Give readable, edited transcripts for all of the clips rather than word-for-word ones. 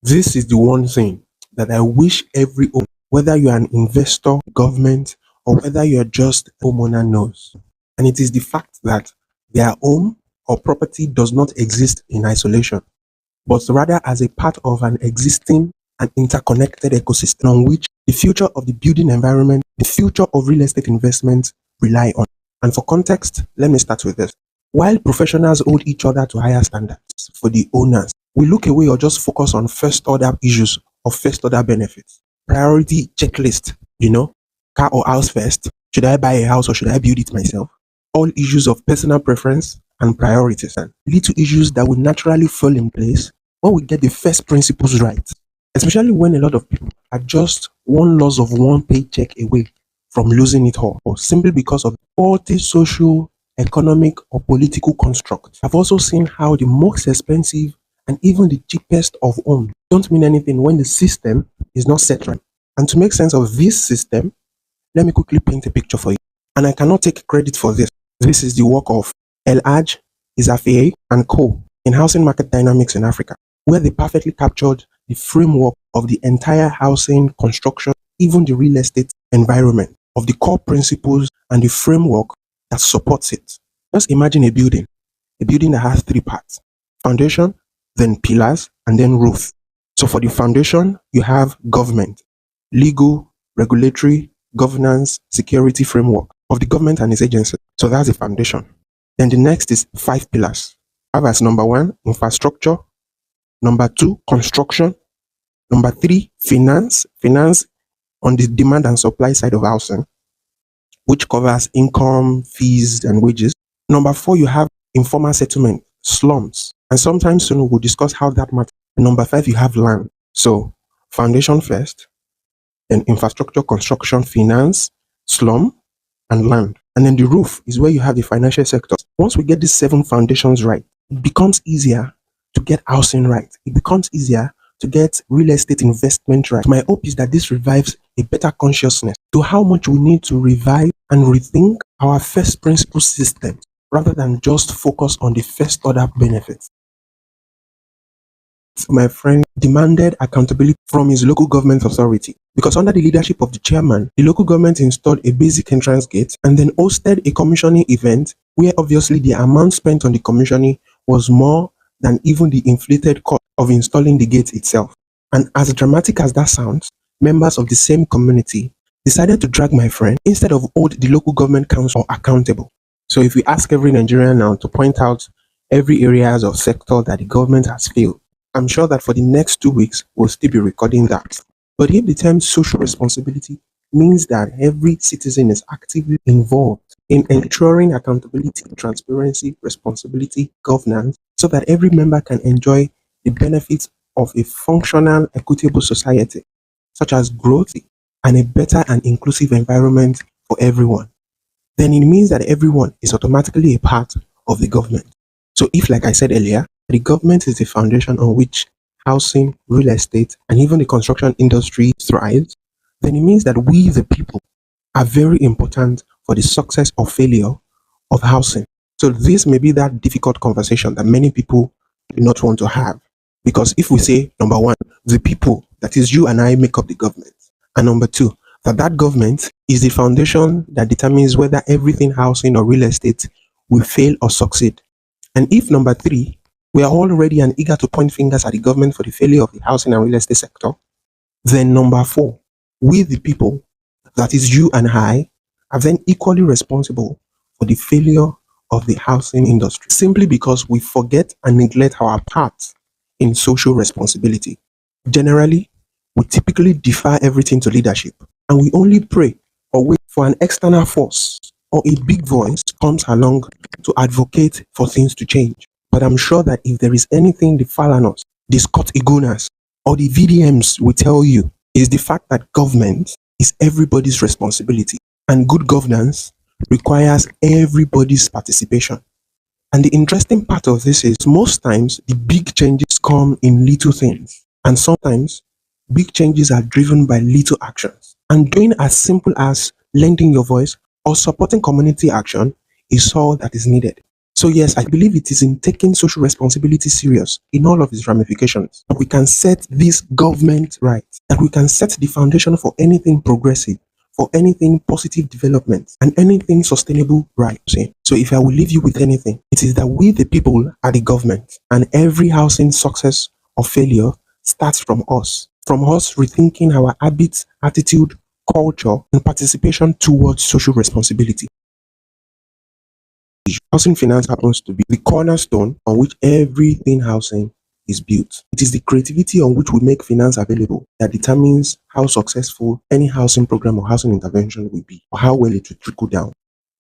This is the one thing that I wish every owner, whether you are an investor, government, or whether you are just a homeowner, knows. And it is the fact that their home or property does not exist in isolation, but rather as a part of an existing and interconnected ecosystem on which the future of the building environment, the future of real estate investment rely on. And for context, let me start with this. While professionals hold each other to higher standards for the owners, we look away or just focus on first order issues or first order benefits. Priority checklist, car or house first. Should I buy a house or should I build it myself? All issues of personal preference and priorities, and little issues that will naturally fall in place when we get the first principles right, especially when a lot of people are just one loss of one paycheck away from losing it all, or simply because of faulty social, economic, or political construct. I've also seen how the most expensive and even the cheapest of homes don't mean anything when the system is not set right. And to make sense of this system, let me quickly paint a picture for you. And I cannot take credit for this. This is the work of El Haj, Isafie, and co. in Housing Market Dynamics in Africa, where they perfectly captured the framework of the entire housing construction, even the real estate environment, of the core principles and the framework that supports it. Just imagine a building that has three parts: foundation, then pillars, and then roof. So for the foundation, you have government, legal, regulatory, governance, security framework of the government and its agencies. So that's the foundation. Then the next is 5 pillars. Have as number 1, infrastructure. Number 2, construction. Number 3, finance. Finance on the demand and supply side of housing, which covers income, fees, and wages. Number 4, you have informal settlement, slums. And sometimes soon we'll discuss how that matters. And number 5, you have land. So foundation first, then infrastructure, construction, finance, slum, and land. And then the roof is where you have the financial sector. Once we get these 7 foundations right, it becomes easier to get housing right. It becomes easier to get real estate investment right. My hope is that this revives a better consciousness to how much we need to revive and rethink our first principle system rather than just focus on the first order benefits. My friend demanded accountability from his local government authority because under the leadership of the chairman, the local government installed a basic entrance gate and then hosted a commissioning event where obviously the amount spent on the commissioning was more than even the inflated cost of installing the gate itself. And as dramatic as that sounds, members of the same community decided to drag my friend instead of hold the local government council accountable. So if we ask every Nigerian now to point out every areas of sector that the government has failed, I'm sure that for the next 2 weeks, we'll still be recording that. But if the term social responsibility means that every citizen is actively involved in ensuring accountability, transparency, responsibility, governance, so that every member can enjoy the benefits of a functional, equitable society, such as growth and a better and inclusive environment for everyone, then it means that everyone is automatically a part of the government. So if, like I said earlier, the government is the foundation on which housing, real estate, and even the construction industry thrives, then it means that we, the people, are very important for the success or failure of housing. So this may be that difficult conversation that many people do not want to have. Because if we say, number 1, the people, that is you and I, make up the government, and number 2, that government is the foundation that determines whether everything housing or real estate will fail or succeed. And if number 3, we are all ready and eager to point fingers at the government for the failure of the housing and real estate sector, then number 4, we the people, that is you and I, are then equally responsible for the failure of the housing industry, simply because we forget and neglect our part in social responsibility. Generally, we typically defer everything to leadership, and we only pray or wait for an external force or a big voice comes along to advocate for things to change. But I'm sure that if there is anything the Falanos, the Scott Igunas, or the VDMs will tell you, is the fact that government is everybody's responsibility. And good governance requires everybody's participation. And the interesting part of this is most times the big changes come in little things. And sometimes big changes are driven by little actions. And doing as simple as lending your voice or supporting community action is all that is needed. So yes, I believe it is in taking social responsibility serious in all of its ramifications that we can set this government right, that we can set the foundation for anything progressive, for anything positive development, and anything sustainable right. So if I will leave you with anything, it is that we the people are the government, and every housing success or failure starts from us. From us rethinking our habits, attitude, culture, and participation towards social responsibility. Housing finance happens to be the cornerstone on which everything housing is built. It is the creativity on which we make finance available that determines how successful any housing program or housing intervention will be, or how well it will trickle down.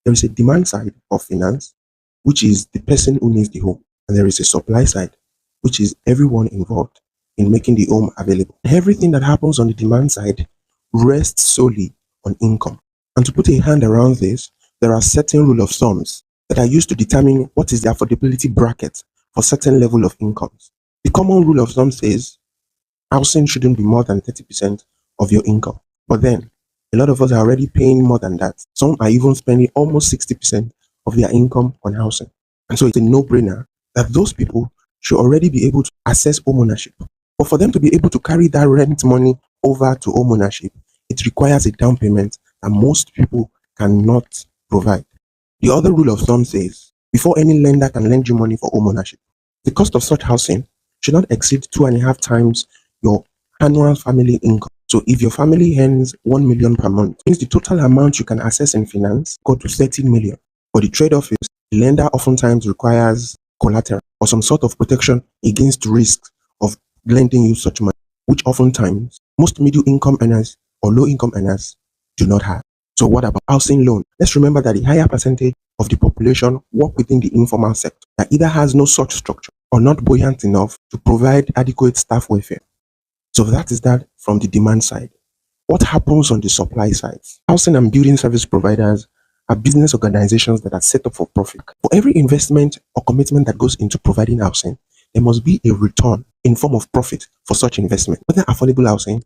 There is a demand side of finance, which is the person who needs the home, and there is a supply side, which is everyone involved in making the home available. Everything that happens on the demand side rests solely on income. And to put a hand around this, there are certain rule of thumbs that are used to determine what is the affordability bracket for certain level of incomes. The common rule of thumb says housing shouldn't be more than 30% of your income. But then, a lot of us are already paying more than that. Some are even spending almost 60% of their income on housing. And so it's a no-brainer that those people should already be able to access home ownership. But for them to be able to carry that rent money over to home ownership, it requires a down payment that most people cannot provide. The other rule of thumb says, before any lender can lend you money for home ownership, the cost of such housing should not exceed 2.5 times your annual family income. So if your family earns 1 million per month, means the total amount you can access in finance go to 30 million. But the trade-off is the lender oftentimes requires collateral or some sort of protection against risks of lending you such money, which oftentimes most middle income earners or low income earners do not have. So what about housing loan? Let's remember that the higher percentage of the population work within the informal sector that either has no such structure or not buoyant enough to provide adequate staff welfare. So that is that from the demand side. What happens on the supply side? Housing and building service providers are business organizations that are set up for profit. For every investment or commitment that goes into providing housing, there must be a return in form of profit for such investment, whether affordable housing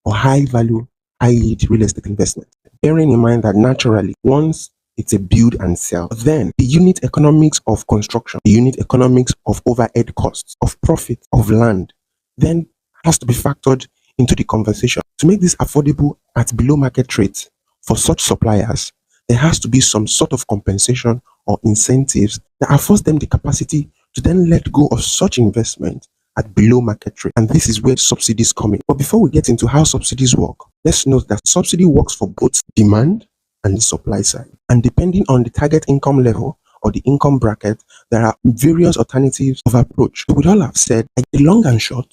or high value, high yield real estate investment. Bearing in mind that naturally, once it's a build and sell, then the unit economics of construction, the unit economics of overhead costs, of profit, of land, then has to be factored into the conversation. To make this affordable at below market rates for such suppliers, there has to be some sort of compensation or incentives that affords them the capacity to then let go of such investment at below market rate. And this is where subsidies come in. But before we get into how subsidies work, let's note that subsidy works for both demand and the supply side. And depending on the target income level or the income bracket, there are various alternatives of approach. So with all I've said, the long and short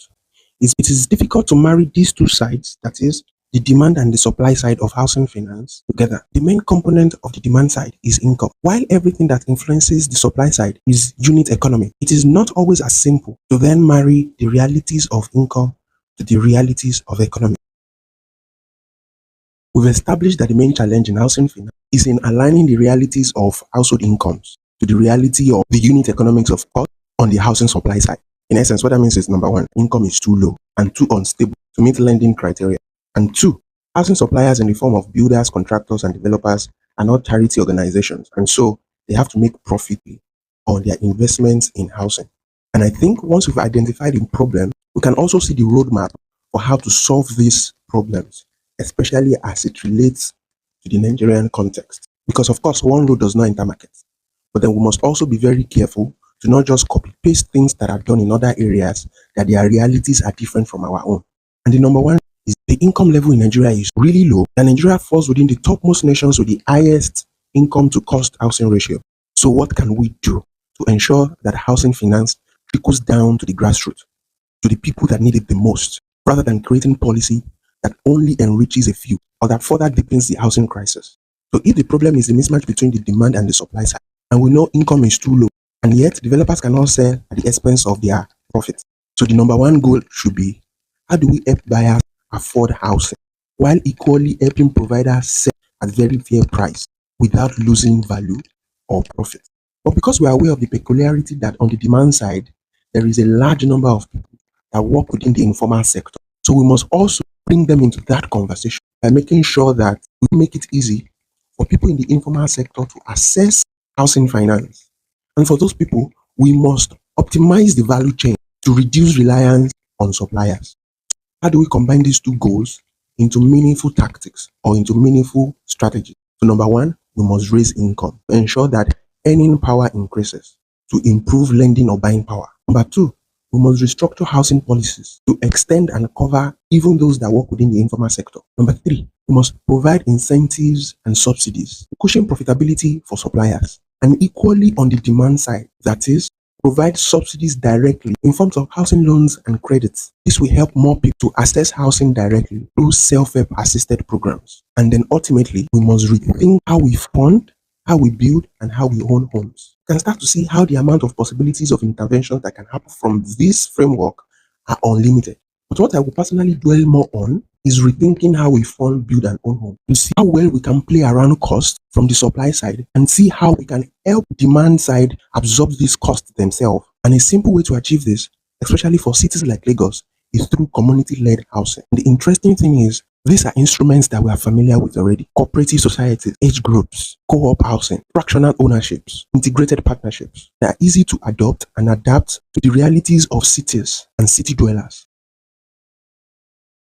is it is difficult to marry these two sides, that is, the demand and the supply side of housing finance together. The main component of the demand side is income, while everything that influences the supply side is unit economy. It is not always as simple to then marry the realities of income to the realities of economy. We've established that the main challenge in housing finance is in aligning the realities of household incomes to the reality of the unit economics of cost on the housing supply side. In essence, what that means is number one, income is too low and too unstable to meet lending criteria. And two, housing suppliers in the form of builders, contractors, and developers are not charity organizations. And so they have to make profit on their investments in housing. And I think once we've identified the problem, we can also see the roadmap for how to solve these problems, especially as it relates to the Nigerian context. Because of course, one road does not enter markets. But then we must also be very careful to not just copy paste things that are done in other areas, that their realities are different from our own. And the number one is the income level in Nigeria is really low, and Nigeria falls within the topmost nations with the highest income to cost housing ratio. So what can we do to ensure that housing finance trickles down to the grassroots, to the people that need it the most, rather than creating policy that only enriches a few or that further deepens the housing crisis? So if the problem is the mismatch between the demand and the supply side, and we know income is too low, and yet developers cannot sell at the expense of their profits. So the number one goal should be, how do we help buyers afford housing while equally helping providers sell at very fair price without losing value or profit? But because we are aware of the peculiarity that on the demand side, there is a large number of people that work within the informal sector. So we must also bring them into that conversation by making sure that we make it easy for people in the informal sector to access housing finance And for those people, we must optimize the value chain to reduce reliance on suppliers. How do we combine these two goals into meaningful tactics or into meaningful strategies? So, number one, we must raise income to ensure that earning power increases to improve lending or buying power. Number two, we must restructure housing policies to extend and cover even those that work within the informal sector. Number three, we must provide incentives and subsidies, cushion profitability for suppliers, and equally on the demand side, that is, provide subsidies directly in forms of housing loans and credits. This will help more people to access housing directly through self-help assisted programs. And then ultimately, we must rethink how we fund, how we build, and how we own homes. You can start to see how the amount of possibilities of interventions that can happen from this framework are unlimited. But what I will personally dwell more on is rethinking how we fund, build, and own homes to see how well we can play around cost from the supply side and see how we can help demand side absorb these costs themselves. And a simple way to achieve this, especially for cities like Lagos, is through community-led housing. The interesting thing is, these are instruments that we are familiar with already. Cooperative societies, age groups, co-op housing, fractional ownerships, integrated partnerships. They are easy to adopt and adapt to the realities of cities and city dwellers.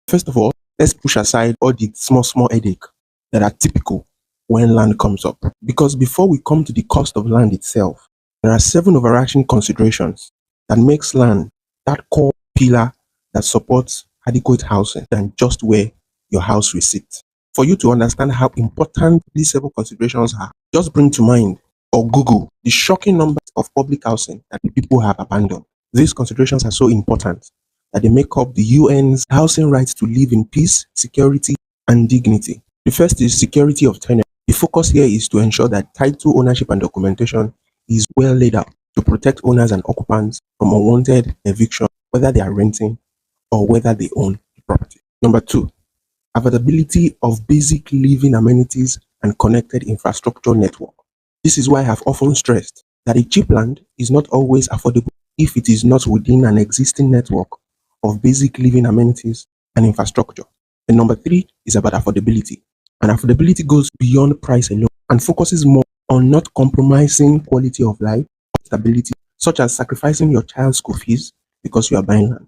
First of all, let's push aside all the small headache that are typical when land comes up. Because before we come to the cost of land itself, there are 7 overarching considerations that makes land that core pillar that supports adequate housing than just where your house will sit. For you to understand how important these 7 considerations are, just bring to mind or Google the shocking numbers of public housing that the people have abandoned. These considerations are so important that they make up the UN's housing right to live in peace, security, and dignity. The first is security of tenant. The focus here is to ensure that title ownership and documentation is well laid out to protect owners and occupants from unwanted eviction, whether they are renting or whether they own the property. Number 2, availability of basic living amenities and connected infrastructure network. This is why I have often stressed that a cheap land is not always affordable if it is not within an existing network of basic living amenities and infrastructure. And number 3 is about affordability. And affordability goes beyond price alone and focuses more on not compromising quality of life or stability, such as sacrificing your child's school fees because you are buying land.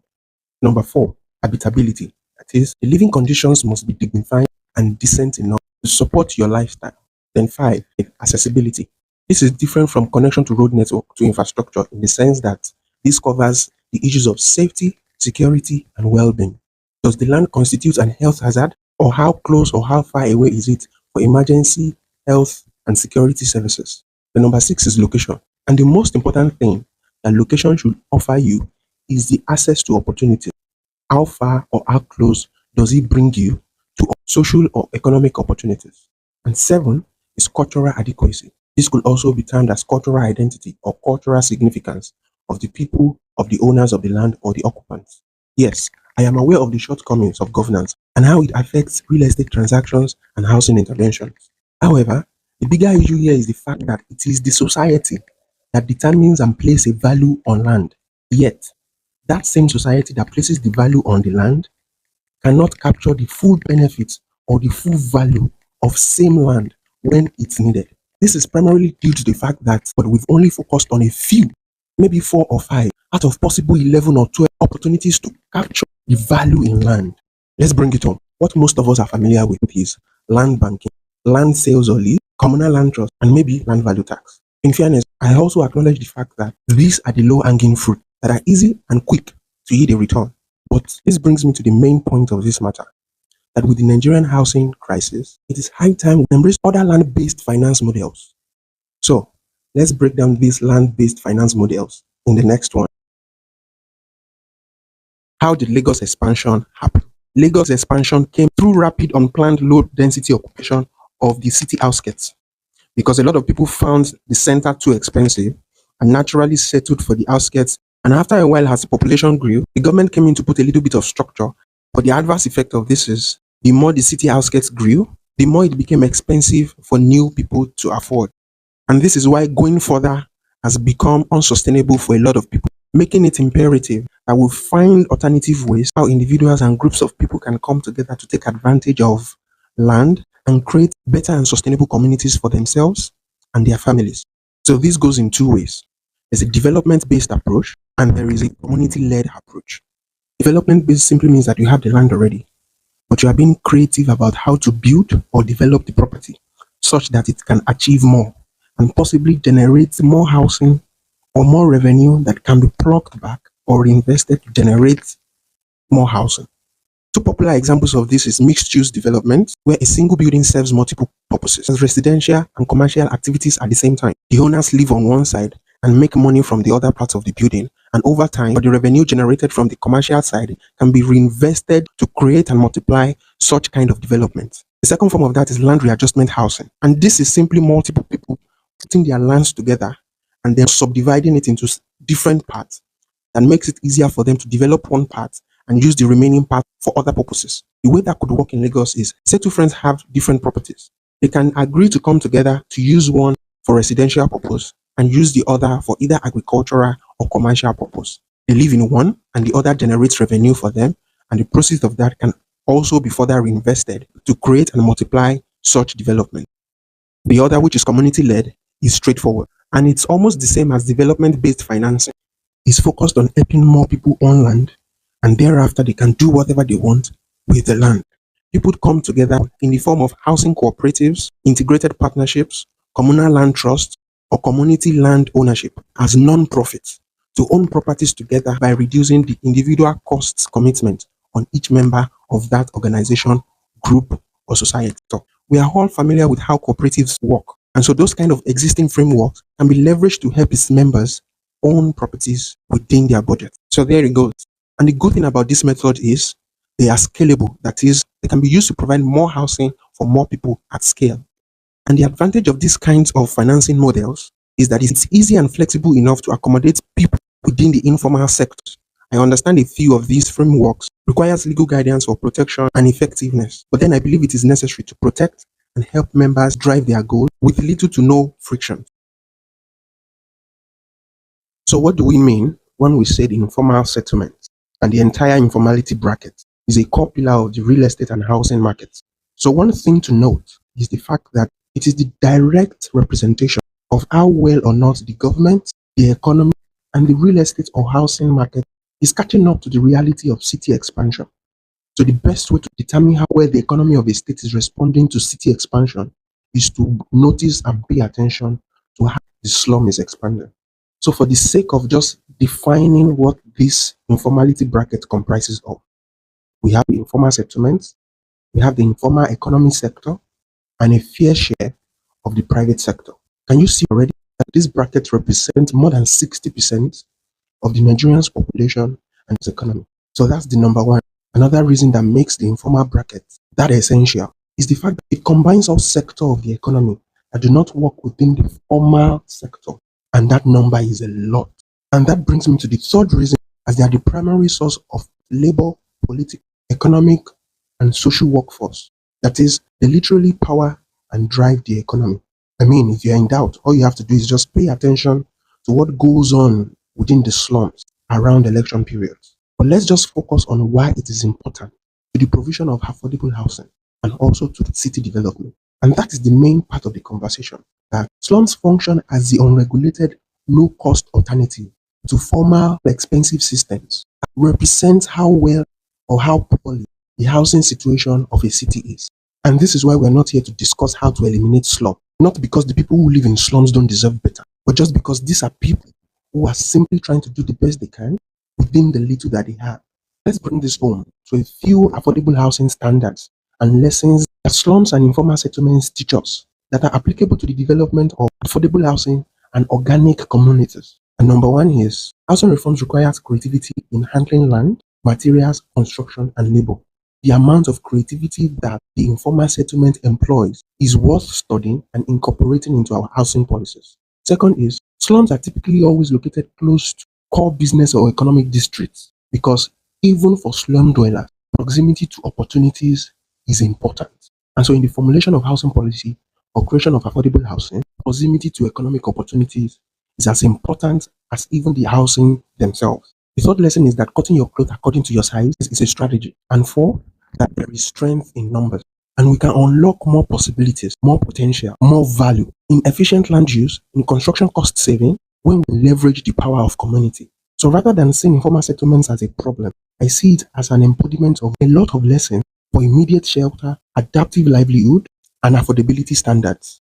Number 4, habitability. That is, the living conditions must be dignified and decent enough to support your lifestyle. Then 5, accessibility. This is different from connection to road network to infrastructure in the sense that this covers the issues of safety, security, and well-being. Does the land constitute an health hazard, or how close or how far away is it for emergency, health, and security services? The number 6 is location. And the most important thing that location should offer you is the access to opportunity. How far or how close does it bring you to social or economic opportunities? And 7 is cultural adequacy. This could also be termed as cultural identity or cultural significance of the people, of the owners of the land or the occupants. Yes, I am aware of the shortcomings of governance and how it affects real estate transactions and housing interventions. However, the bigger issue here is the fact that it is the society that determines and places a value on land. Yet, that same society that places the value on the land cannot capture the full benefits or the full value of same land when it's needed. This is primarily due to the fact that we've only focused on a few, maybe 4 or 5 out of possible 11 or 12 opportunities to capture the value in land. Let's bring it home. What most of us are familiar with is land banking, land sales or lease, communal land trust, and maybe land value tax. In fairness, I also acknowledge the fact that these are the low-hanging fruit that are easy and quick to yield a return. But this brings me to the main point of this matter, that with the Nigerian housing crisis, it is high time we embrace other land-based finance models. So, let's break down these land-based finance models in the next one. How did Lagos expansion happen? Lagos expansion came through rapid unplanned low density occupation of the city outskirts because a lot of people found the center too expensive and naturally settled for the outskirts. And after a while, as the population grew, the government came in to put a little bit of structure. But the adverse effect of this is the more the city outskirts grew, the more it became expensive for new people to afford. And this is why going further has become unsustainable for a lot of people, making it imperative that we find alternative ways how individuals and groups of people can come together to take advantage of land and create better and sustainable communities for themselves and their families. So this goes in 2 ways. There's a development-based approach and there is a community-led approach. Development-based simply means that you have the land already, but you are being creative about how to build or develop the property such that it can achieve more and possibly generate more housing or more revenue that can be plucked back or reinvested to generate more housing. Two popular examples of this is mixed-use development, where a single building serves multiple purposes, as residential and commercial activities at the same time. The owners live on one side and make money from the other parts of the building, and over time, the revenue generated from the commercial side can be reinvested to create and multiply such kind of development. The second form of that is land readjustment housing, and this is simply multiple people putting their lands together and then subdividing it into different parts that makes it easier for them to develop one part and use the remaining part for other purposes. The way that could work in Lagos is, say two friends have different properties. They can agree to come together to use one for residential purpose and use the other for either agricultural or commercial purpose. They live in one and the other generates revenue for them, and the proceeds of that can also be further reinvested to create and multiply such development. The other, which is community-led, is straightforward, and it's almost the same as development-based financing. It's focused on helping more people own land, and thereafter they can do whatever they want with the land. People come together in the form of housing cooperatives, integrated partnerships, communal land trusts, or community land ownership as non-profits to own properties together by reducing the individual costs commitment on each member of that organization, group, or society. So we are all familiar with how cooperatives work, and so those kind of existing frameworks can be leveraged to help its members own properties within their budget. So there it goes. And the good thing about this method is they are scalable. That is, they can be used to provide more housing for more people at scale. And the advantage of these kinds of financing models is that it's easy and flexible enough to accommodate people within the informal sector. I understand a few of these frameworks requires legal guidance for protection and effectiveness, but then I believe it is necessary to protect and help members drive their goals with little to no friction. So what do we mean when we say the informal settlement and the entire informality bracket is a core pillar of the real estate and housing market? So one thing to note is the fact that it is the direct representation of how well or not the government, the economy, and the real estate or housing market is catching up to the reality of city expansion. So the best way to determine how well the economy of a state is responding to city expansion is to notice and pay attention to how the slum is expanding. So for the sake of just defining what this informality bracket comprises of, we have the informal settlements, we have the informal economy sector, and a fair share of the private sector. Can you see already that this bracket represents more than 60% of the Nigerian's population and its economy? So that's the number one. Another reason that makes the informal bracket that essential is the fact that it combines all sectors of the economy that do not work within the formal sector. And that number is a lot. And that brings me to the third reason, as they are the primary source of labor, political, economic, and social workforce. That is, they literally power and drive the economy. I mean, if you're in doubt, all you have to do is just pay attention to what goes on within the slums around election periods. But let's just focus on why it is important to the provision of affordable housing and also to the city development. And that is the main part of the conversation, that slums function as the unregulated, low-cost alternative to formal, expensive systems that represent how well or how poorly the housing situation of a city is. And this is why we're not here to discuss how to eliminate slum. Not because the people who live in slums don't deserve better, but just because these are people who are simply trying to do the best they can within the little that they have. Let's bring this home to a few affordable housing standards and lessons that slums and informal settlements teach us that are applicable to the development of affordable housing and organic communities. And number one is, housing reforms requires creativity in handling land, materials, construction, and labor. The amount of creativity that the informal settlement employs is worth studying and incorporating into our housing policies. Second is, slums are typically always located close to core business or economic districts because even for slum dwellers, proximity to opportunities is important. And so in the formulation of housing policy or creation of affordable housing, proximity to economic opportunities is as important as even the housing themselves. The third lesson is that cutting your cloth according to your size is a strategy. And four, that there is strength in numbers. And we can unlock more possibilities, more potential, more value in efficient land use, in construction cost saving, when we leverage the power of community. So rather than seeing informal settlements as a problem, I see it as an embodiment of a lot of lessons for immediate shelter, adaptive livelihood, and affordability standards.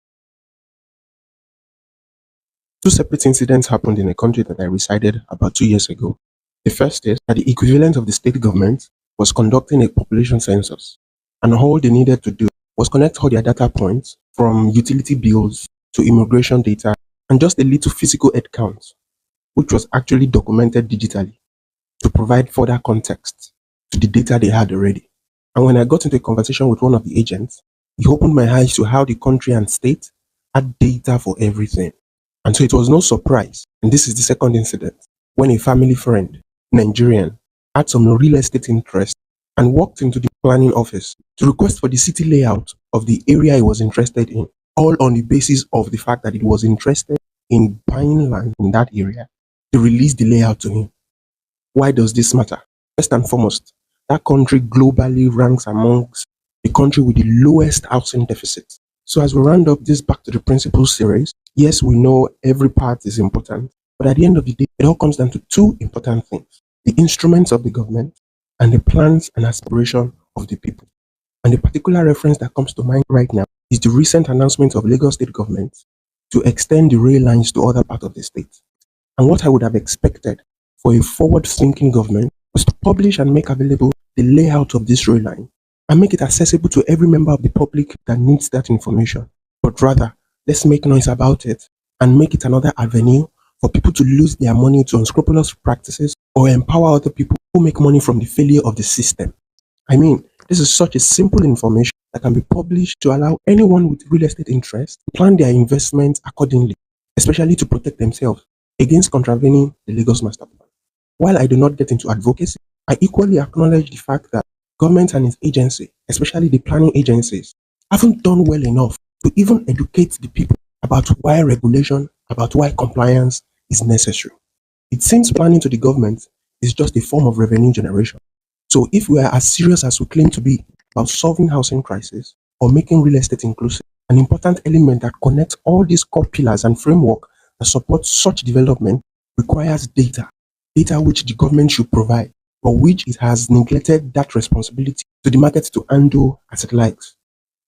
Two separate incidents happened in a country that I resided about 2 years ago. The first is that the equivalent of the state government was conducting a population census, and all they needed to do was connect all their data points from utility bills to immigration data and just a little physical head count, which was actually documented digitally to provide further context to the data they had already. And when I got into a conversation with one of the agents, he opened my eyes to how the country and state had data for everything. And so it was no surprise, and this is the second incident, when a family friend, Nigerian, had some real estate interest and walked into the planning office to request for the city layout of the area he was interested in, all on the basis of the fact that he was interested in buying land in that area to release the layout to him. Why does this matter? First and foremost, that country globally ranks amongst the country with the lowest housing deficit. So as we round up this Back to the Principles series, yes, we know every part is important, but at the end of the day, it all comes down to two important things: the instruments of the government and the plans and aspiration of the people. And the particular reference that comes to mind right now is the recent announcement of Lagos State government to extend the rail lines to other parts of the state. And what I would have expected for a forward-thinking government was to publish and make available the layout of this rail line and make it accessible to every member of the public that needs that information. But rather, let's make noise about it and make it another avenue for people to lose their money to unscrupulous practices or empower other people who make money from the failure of the system. I mean, this is such a simple information that can be published to allow anyone with real estate interest to plan their investments accordingly, especially to protect themselves against contravening the Lagos Master Plan. While I do not get into advocacy, I equally acknowledge the fact that government and its agency, especially the planning agencies, haven't done well enough to even educate the people about why regulation, about why compliance is necessary. It seems planning to the government is just a form of revenue generation. So if we are as serious as we claim to be about solving housing crisis or making real estate inclusive, an important element that connects all these core pillars and framework that support such development requires data, data which the government should provide, but which it has neglected that responsibility to the market to handle as it likes.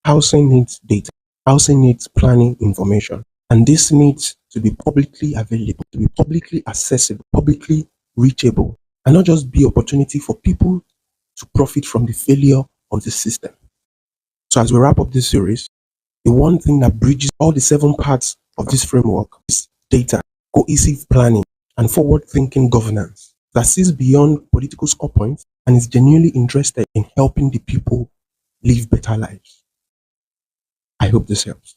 Housing needs data. Housing needs planning information. And this needs to be publicly available, to be publicly accessible, publicly reachable, and not just be opportunity for people to profit from the failure of the system. So as we wrap up this series, the one thing that bridges all the 7 parts of this framework is data, cohesive planning, and forward-thinking governance that sees beyond political score points and is genuinely interested in helping the people live better lives. I hope this helps.